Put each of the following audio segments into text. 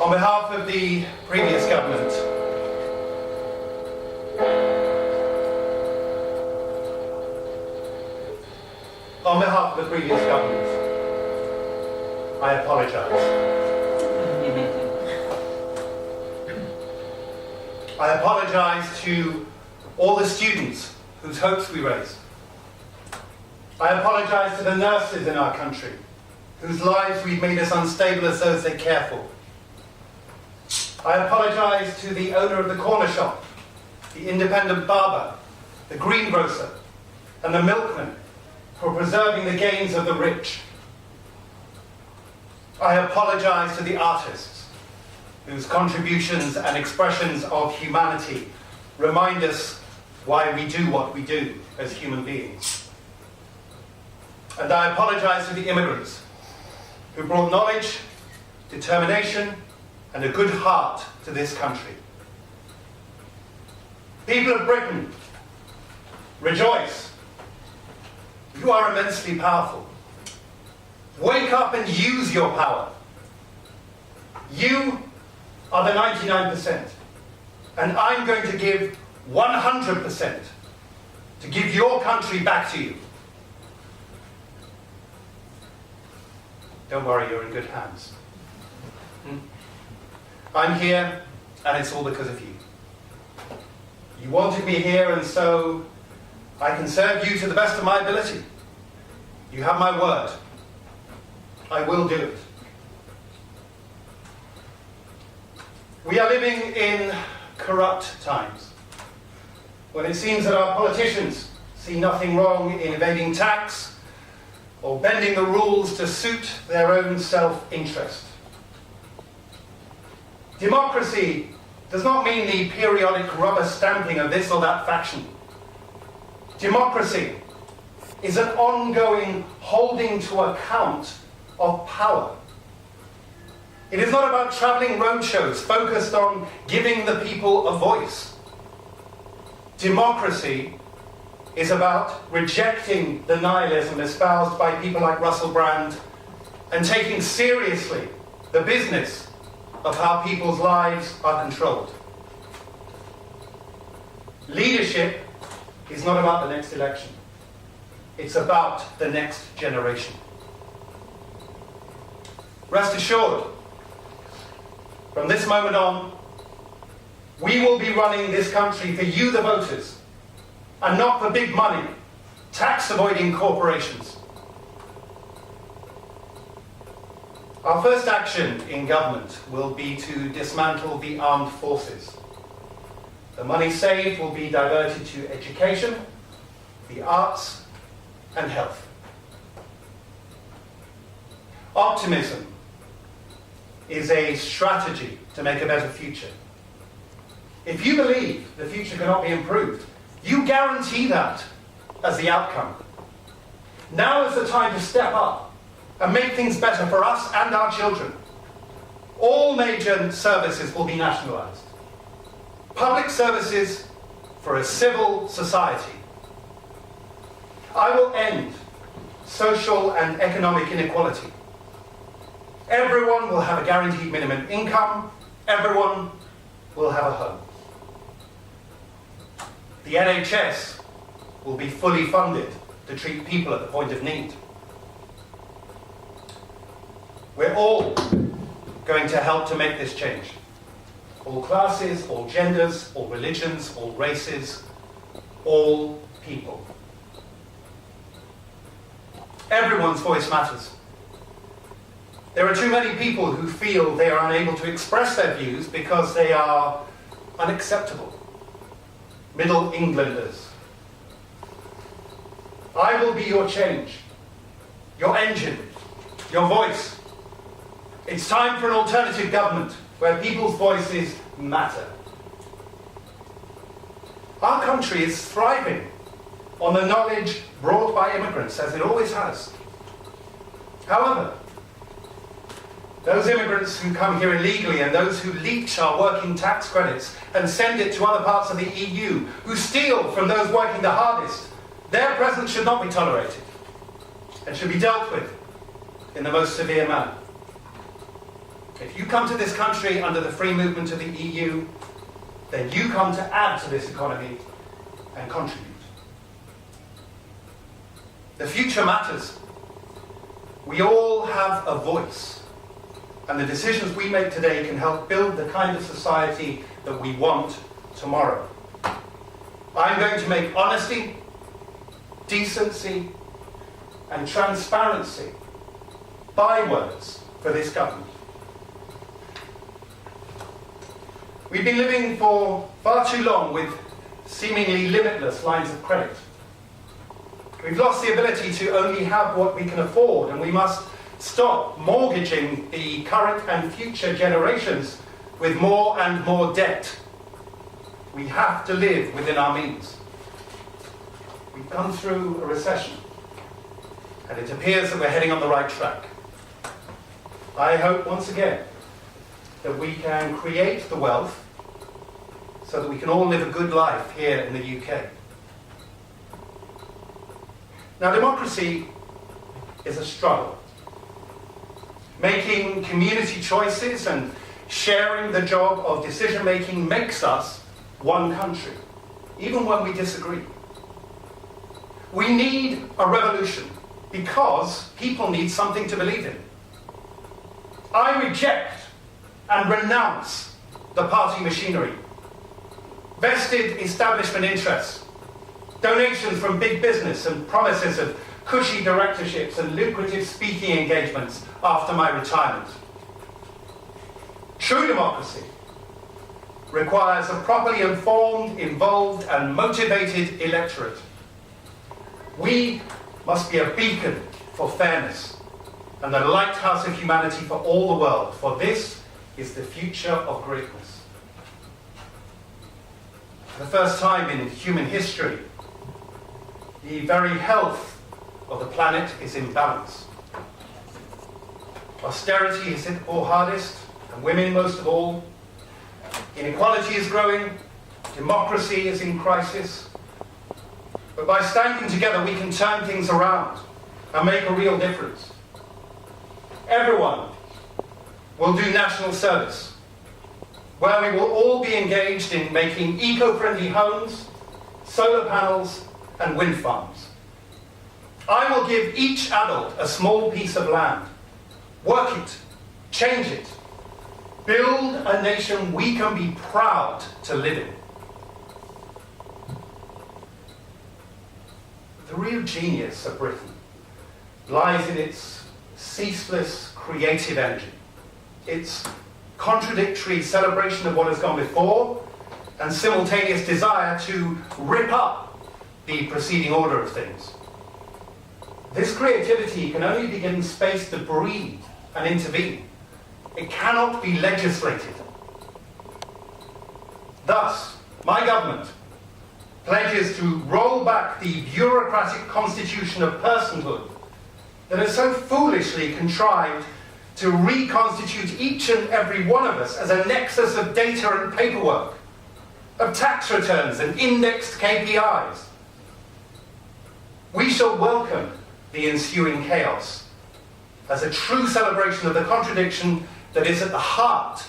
On behalf of the previous government, I apologize. I apologize to all the students whose hopes we raised. I apologize to the nurses in our country, whose lives we've made as unstable as those they care for. I apologize to the owner of the corner shop, the independent barber, the greengrocer, and the milkman for preserving the gains of the rich. I apologize to the artists, whose contributions and expressions of humanity remind us why we do what we do as human beings. And I apologize to the immigrants, who brought knowledge, determination, and a good heart to this country. People of Britain, rejoice. You are immensely powerful. Wake up and use your power. You are the 99%, and I'm going to give 100% to give your country back to you. Don't worry, you're in good hands. I'm here, and it's all because of you. You wanted me here, and so I can serve you to the best of my ability. You have my word. I will do it. We are living in corrupt times, when it seems that our politicians see nothing wrong in evading tax or bending the rules to suit their own self-interest. Democracy does not mean the periodic rubber stamping of this or that faction. Democracy is an ongoing holding to account of power. It is not about travelling roadshows focused on giving the people a voice. Democracy is about rejecting the nihilism espoused by people like Russell Brand and taking seriously the business of how people's lives are controlled. Leadership is not about the next election. It's about the next generation. Rest assured, from this moment on, we will be running this country for you, the voters, and not for big money, tax-avoiding corporations. Our first action in government will be to dismantle the armed forces. The money saved will be diverted to education, the arts, and health. Optimism is a strategy to make a better future. If you believe the future cannot be improved, you guarantee that as the outcome. Now is the time to step up and make things better for us and our children. All major services will be nationalised. Public services for a civil society. I will end social and economic inequality. Everyone will have a guaranteed minimum income. Everyone will have a home. The NHS will be fully funded to treat people at the point of need. We're all going to help to make this change. All classes, all genders, all religions, all races, all people. Everyone's voice matters. There are too many people who feel they are unable to express their views because they are unacceptable. Middle Englanders. I will be your change, your engine, your voice. It's time for an alternative government where people's voices matter. Our country is thriving on the knowledge brought by immigrants, as it always has. However, those immigrants who come here illegally and those who leech our working tax credits and send it to other parts of the EU, who steal from those working the hardest, their presence should not be tolerated and should be dealt with in the most severe manner. If you come to this country under the free movement of the EU, then you come to add to this economy and contribute. The future matters. We all have a voice, and the decisions we make today can help build the kind of society that we want tomorrow. I'm going to make honesty, decency, and transparency bywords for this government. We've been living for far too long with seemingly limitless lines of credit. We've lost the ability to only have what we can afford, and we must stop mortgaging the current and future generations with more and more debt. We have to live within our means. We've gone through a recession, and it appears that we're heading on the right track. I hope once again that we can create the wealth so that we can all live a good life here in the UK. Now, democracy is a struggle. Making community choices and sharing the job of decision-making makes us one country, even when we disagree. We need a revolution because people need something to believe in. I reject and renounce the party machinery, vested establishment interests, donations from big business, and promises of cushy directorships and lucrative speaking engagements after my retirement. True democracy requires a properly informed, involved, and motivated electorate. We must be a beacon for fairness and the lighthouse of humanity for all the world, for this is the future of greatness. For the first time in human history, the very health of the planet is in balance. Austerity is hit the poor hardest, and women most of all. Inequality is growing, democracy is in crisis. But by standing together, we can turn things around and make a real difference. Everyone will do national service, where we will all be engaged in making eco-friendly homes, solar panels, and wind farms. I will give each adult a small piece of land. Work it, change it, build a nation we can be proud to live in. The real genius of Britain lies in its ceaseless creative energy, its contradictory celebration of what has gone before, and simultaneous desire to rip up the preceding order of things. This creativity can only be given space to breathe and intervene. It cannot be legislated. Thus, my government pledges to roll back the bureaucratic constitution of personhood that has so foolishly contrived to reconstitute each and every one of us as a nexus of data and paperwork, of tax returns and indexed KPIs. We shall welcome the ensuing chaos as a true celebration of the contradiction that is at the heart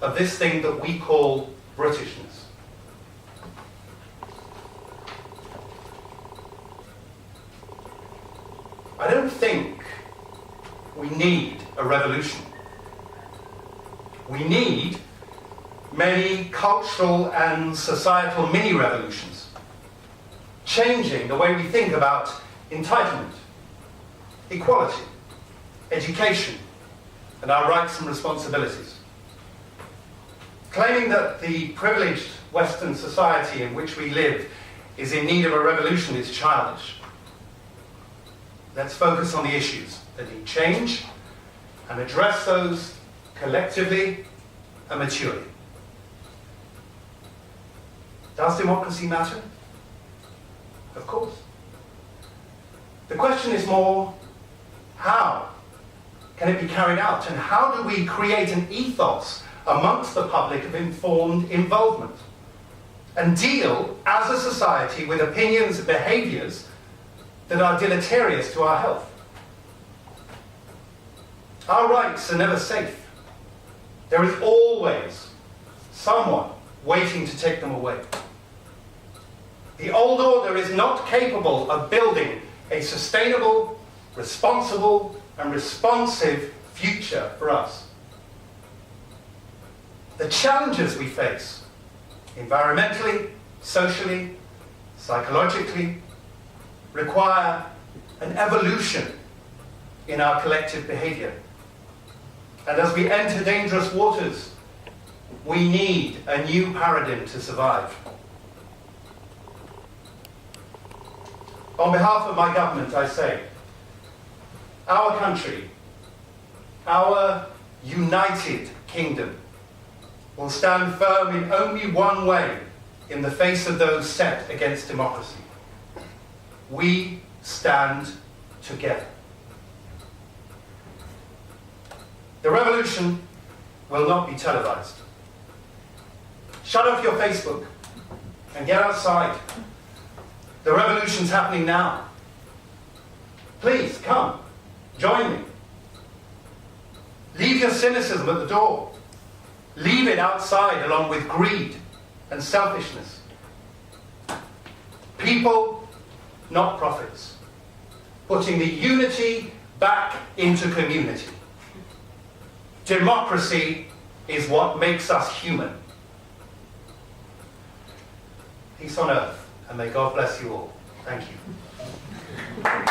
of this thing that we call Britishness. I don't think we need a revolution. We need many cultural and societal mini-revolutions, changing the way we think about entitlement, equality, education, and our rights and responsibilities. Claiming that the privileged Western society in which we live is in need of a revolution is childish. Let's focus on the issues that need change and address those collectively and maturely. Does democracy matter? Of course. The question is more, how can it be carried out? And how do we create an ethos amongst the public of informed involvement and deal as a society with opinions and behaviours that are deleterious to our health? Our rights are never safe. there is always someone waiting to take them away. The old order is not capable of building a sustainable, responsible, and responsive future for us. The challenges we face, environmentally, socially, psychologically, require an evolution in our collective behavior. And as we enter dangerous waters, we need a new paradigm to survive. On behalf of my government, I say, our country, our united kingdom, will stand firm in only one way in the face of those set against democracy. We stand together. The revolution will not be televised. Shut off your Facebook and get outside. The revolution's happening now. Please, come, join me. Leave your cynicism at the door. Leave it outside along with greed and selfishness. People, not profits. Putting the unity back into community. Democracy is what makes us human. Peace on earth, and may God bless you all. Thank you.